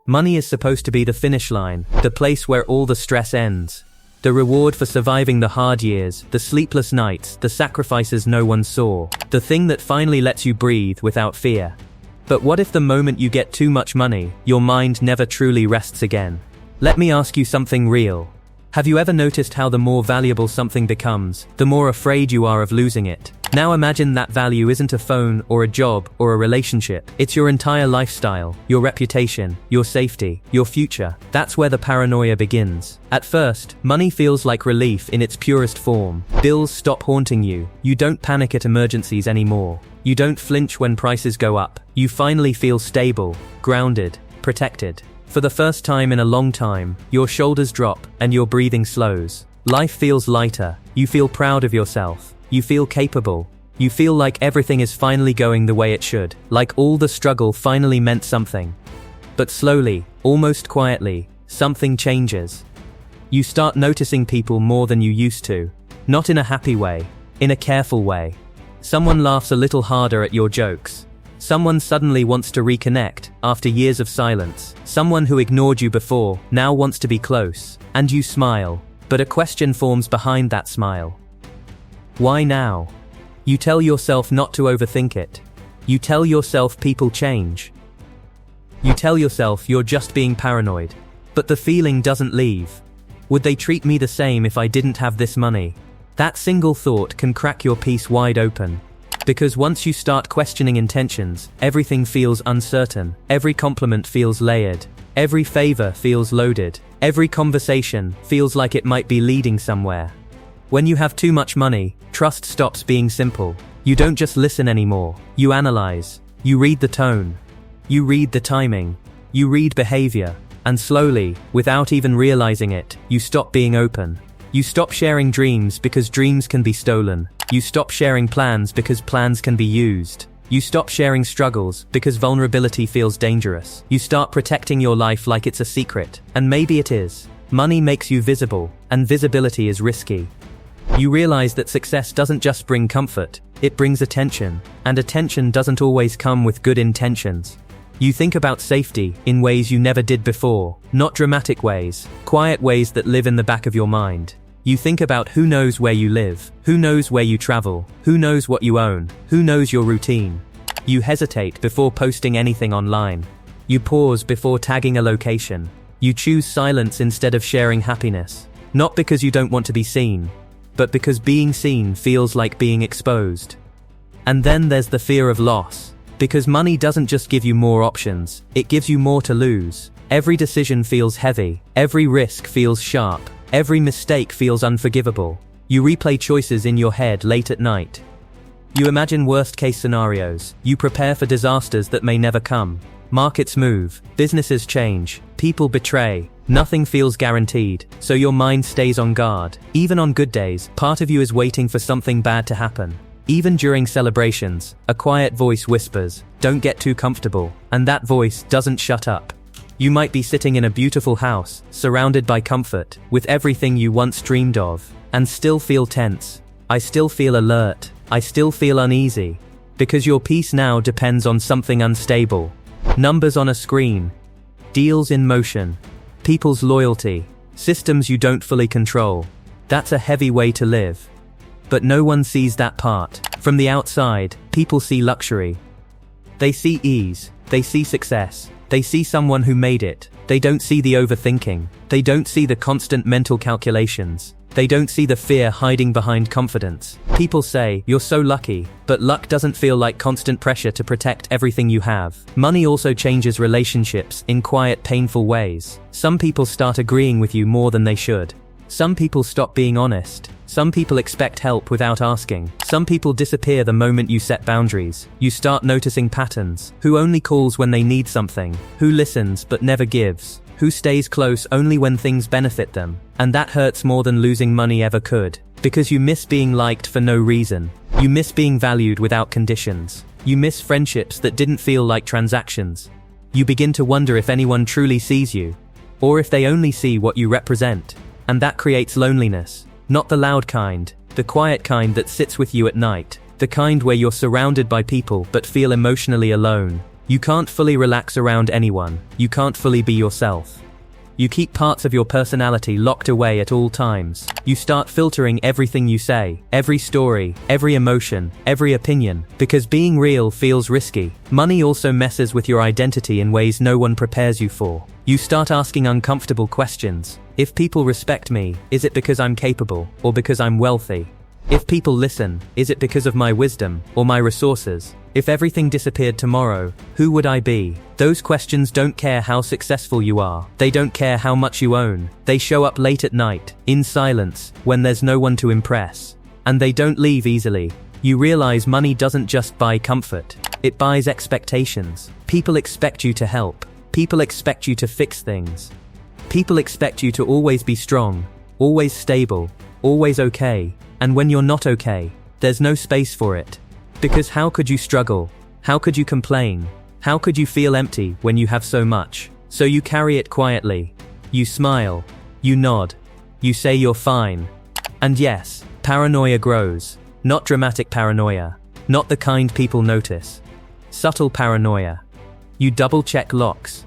Money is supposed to be the finish line, the place where all the stress ends. The reward for surviving the hard years, the sleepless nights, the sacrifices no one saw. The thing that finally lets you breathe without fear. But what if the moment you get too much money, your mind never truly rests again? Let me ask you something real. Have you ever noticed how the more valuable something becomes, the more afraid you are of losing it? Now imagine that value isn't a phone or a job or a relationship. It's your entire lifestyle, your reputation, your safety, your future. That's where the paranoia begins. At first, money feels like relief in its purest form. Bills stop haunting you. You don't panic at emergencies anymore. You don't flinch when prices go up. You finally feel stable, grounded, protected. For the first time in a long time, your shoulders drop and your breathing slows. Life feels lighter. You feel proud of yourself. You feel capable. You feel like everything is finally going the way it should, like all the struggle finally meant something. But slowly, almost quietly, something changes. You start noticing people more than you used to. Not in a happy way, in a careful way. Someone laughs a little harder at your jokes. Someone suddenly wants to reconnect, after years of silence. Someone who ignored you before, now wants to be close. And you smile. But a question forms behind that smile. Why now? You tell yourself not to overthink it. You tell yourself people change. You tell yourself you're just being paranoid. But the feeling doesn't leave. Would they treat me the same if I didn't have this money? That single thought can crack your peace wide open. Because once you start questioning intentions, everything feels uncertain. Every compliment feels layered. Every favor feels loaded. Every conversation feels like it might be leading somewhere. When you have too much money, trust stops being simple. You don't just listen anymore. You analyze. You read the tone. You read the timing. You read behavior. And slowly, without even realizing it, you stop being open. You stop sharing dreams because dreams can be stolen. You stop sharing plans because plans can be used. You stop sharing struggles because vulnerability feels dangerous. You start protecting your life like it's a secret. And maybe it is. Money makes you visible, and visibility is risky. You realize that success doesn't just bring comfort, it brings attention, and attention doesn't always come with good intentions. You think about safety in ways you never did before, not dramatic ways, quiet ways that live in the back of your mind. You think about who knows where you live, who knows where you travel, who knows what you own, who knows your routine. You hesitate before posting anything online. You pause before tagging a location. You choose silence instead of sharing happiness. Not because you don't want to be seen, but because being seen feels like being exposed. And then there's the fear of loss. Because money doesn't just give you more options, it gives you more to lose. Every decision feels heavy, every risk feels sharp, every mistake feels unforgivable. You replay choices in your head late at night. You imagine worst-case scenarios, you prepare for disasters that may never come. Markets move, businesses change, people betray. Nothing feels guaranteed, so your mind stays on guard. Even on good days, part of you is waiting for something bad to happen. Even during celebrations, a quiet voice whispers, "Don't get too comfortable," and that voice doesn't shut up. You might be sitting in a beautiful house, surrounded by comfort, with everything you once dreamed of, and still feel tense. I still feel alert. I still feel uneasy. Because your peace now depends on something unstable. Numbers on a screen. Deals in motion. People's loyalty. Systems you don't fully control. That's a heavy way to live. But no one sees that part. From the outside, people see luxury. They see ease. They see success. They see someone who made it. They don't see the overthinking. They don't see the constant mental calculations. They don't see the fear hiding behind confidence. People say, "You're so lucky," but luck doesn't feel like constant pressure to protect everything you have. Money also changes relationships in quiet, painful ways. Some people start agreeing with you more than they should. Some people stop being honest. Some people expect help without asking. Some people disappear the moment you set boundaries. You start noticing patterns. Who only calls when they need something. Who listens but never gives. Who stays close only when things benefit them. And that hurts more than losing money ever could. Because you miss being liked for no reason. You miss being valued without conditions. You miss friendships that didn't feel like transactions. You begin to wonder if anyone truly sees you. Or if they only see what you represent. And that creates loneliness. Not the loud kind. The quiet kind that sits with you at night. The kind where you're surrounded by people but feel emotionally alone. You can't fully relax around anyone. You can't fully be yourself. You keep parts of your personality locked away at all times. You start filtering everything you say, every story, every emotion, every opinion, because being real feels risky. Money also messes with your identity in ways no one prepares you for. You start asking uncomfortable questions. If people respect me, is it because I'm capable, or because I'm wealthy? If people listen, is it because of my wisdom, or my resources? If everything disappeared tomorrow, who would I be? Those questions don't care how successful you are. They don't care how much you own. They show up late at night, in silence, when there's no one to impress. And they don't leave easily. You realize money doesn't just buy comfort. It buys expectations. People expect you to help. People expect you to fix things. People expect you to always be strong, always stable, always okay. And when you're not okay, there's no space for it. Because how could you struggle? How could you complain? How could you feel empty when you have so much? So you carry it quietly. You smile. You nod. You say you're fine. And yes, paranoia grows. Not dramatic paranoia. Not the kind people notice. Subtle paranoia. You double-check locks.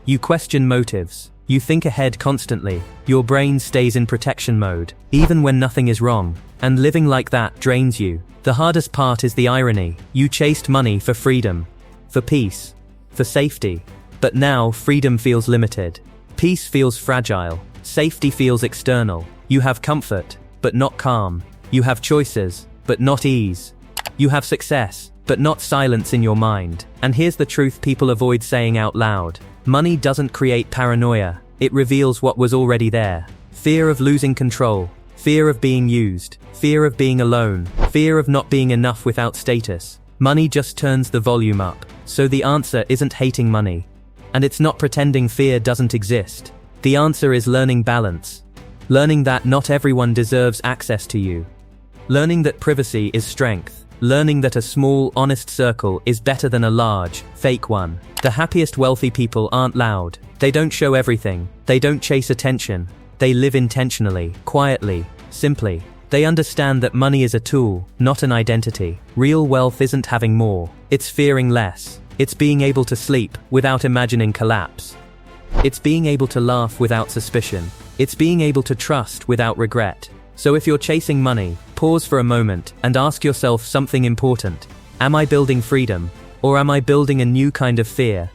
You question motives. You think ahead constantly. Your brain stays in protection mode, even when nothing is wrong. And living like that drains you. The hardest part is the irony. You chased money for freedom, for peace, for safety. But now freedom feels limited. Peace feels fragile. Safety feels external. You have comfort, but not calm. You have choices, but not ease. You have success, but not silence in your mind. And here's the truth people avoid saying out loud. Money doesn't create paranoia. It reveals what was already there. Fear of losing control. Fear of being used. Fear of being alone. Fear of not being enough without status. Money just turns the volume up. So the answer isn't hating money. And it's not pretending fear doesn't exist. The answer is learning balance. Learning that not everyone deserves access to you. Learning that privacy is strength. Learning that a small, honest circle is better than a large, fake one. The happiest wealthy people aren't loud. They don't show everything. They don't chase attention. They live intentionally, quietly, simply. They understand that money is a tool, not an identity. Real wealth isn't having more. It's fearing less. It's being able to sleep without imagining collapse. It's being able to laugh without suspicion. It's being able to trust without regret. So if you're chasing money, pause for a moment and ask yourself something important. Am I building freedom? Or am I building a new kind of fear?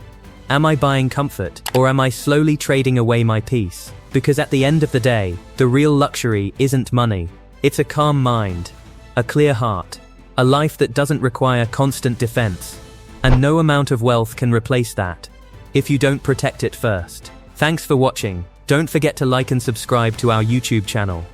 Am I buying comfort? Or am I slowly trading away my peace? Because at the end of the day, the real luxury isn't money. It's a calm mind, a clear heart, a life that doesn't require constant defense. And no amount of wealth can replace that, if you don't protect it first. Thanks for watching. Don't forget to like and subscribe to our YouTube channel.